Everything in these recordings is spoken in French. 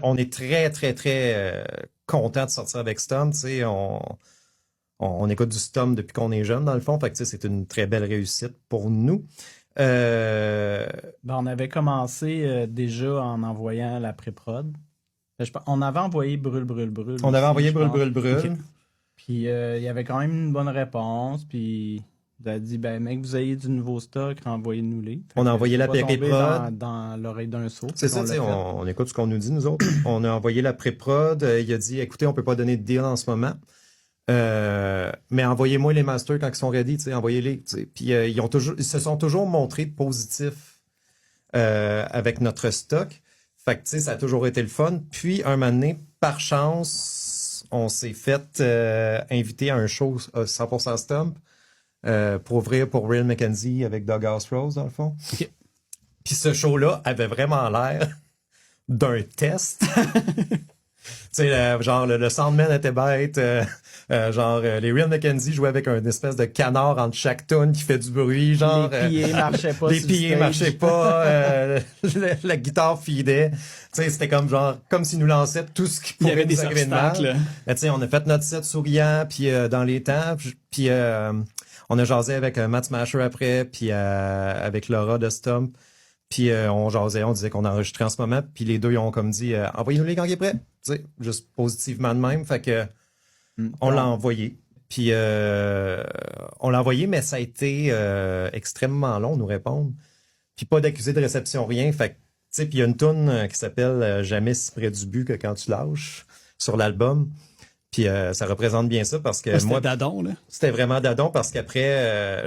on est très, très, très content de sortir avec Stomp. Tu sais, on écoute du Stomp depuis qu'on est jeune, dans le fond. Fait que, tu sais, c'est une très belle réussite pour nous. On avait commencé déjà en envoyant la pré-prod. On avait envoyé Brûle, Brûle, Brûle. On avait aussi, envoyé je Brûle, pense. Brûle, Brûle. Ok. Puis il y avait quand même une bonne réponse. Puis il a dit, ben mec, vous ayez du nouveau stock, renvoyez-nous-les. On a envoyé la pré-prod pré-prod. dans l'oreille d'un sourd. C'est ça, tu sais, on écoute ce qu'on nous dit, nous autres. On a envoyé la pré-prod. Il a dit, écoutez, on peut pas donner de deal en ce moment. Mais envoyez-moi les masters quand ils sont ready, tu sais, envoyez-les. Tu sais. Puis ils se sont toujours montrés positifs avec notre stock. Fait que, tu sais, ça a toujours été le fun. Puis, un moment donné, par chance, on s'est fait inviter à un show 100% Stomp pour ouvrir pour Real McKenzie avec Doug House Rose, dans le fond. Okay. Puis ce show-là avait vraiment l'air d'un test. Tu sais, genre, le Soundman était bête. Les Real McKenzie jouaient avec un espèce de canard entre chaque tune qui fait du bruit. Genre, les pieds marchaient pas. Les pieds marchaient pas. La guitare feedait. Tu sais, c'était comme s'ils nous lançaient tout ce qui pourrait nous arriver de mal. Mais tu sais, on a fait notre set souriant, puis dans les temps, puis on a jasé avec Matt Smasher après, puis avec Laura de Stomp. Puis on jasait, on disait qu'on enregistrait en ce moment. Puis les deux, ils ont comme dit, envoyez-nous-les quand il est prêt. Tu sais, juste positivement de même. Fait que on l'a envoyé. Puis on l'a envoyé, mais ça a été extrêmement long nous répondre. Puis pas d'accusé de réception, rien. Fait que, tu sais, puis il y a une toune qui s'appelle Jamais si près du but que quand tu lâches sur l'album. Puis ça représente bien ça parce que c'était dadon, là. C'était vraiment dadon parce qu'après,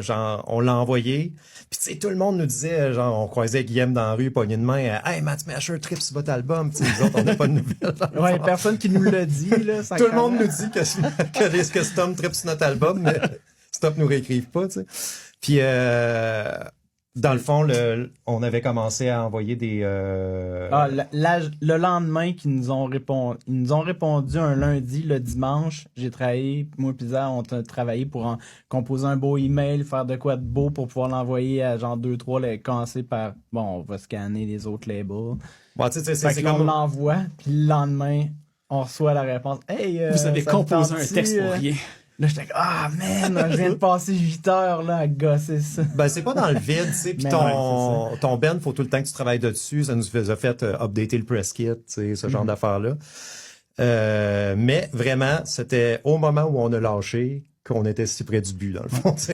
on l'a envoyé. Puis tu sais, tout le monde nous disait, on croisait Guillaume dans la rue, poignée de main, Hey, Matt Smasher, trip sur votre album. Puis nous autres, on n'a pas de nouvelles. Ouais, personne qui nous l'a dit, là. Tout le monde nous dit que Stomp trip sur notre album, mais Stomp nous réécrive pas, tu sais. Puis dans le fond, on avait commencé à envoyer des... le lendemain qu'ils nous ont répondu, ils nous ont répondu un lundi, le dimanche, j'ai travaillé, moi et Pizarre, on a travaillé pour composer un beau email, faire de quoi de beau pour pouvoir l'envoyer à genre 2-3, commencer par, on va scanner les autres labels. Bon, tu sais, c'est comme... On l'envoie, puis le lendemain, on reçoit la réponse. Hey, vous avez composé un texte pour rien. Là, j'étais comme, man, je viens de passer 8 heures, là, à gosser ça. Ben, c'est pas dans le vide, tu sais, pis ton band, faut tout le temps que tu travailles dessus, ça nous a fait updater le press kit, tu sais, ce genre d'affaires-là. Mais vraiment, c'était au moment où on a lâché qu'on était si près du but, dans le fond, tu sais.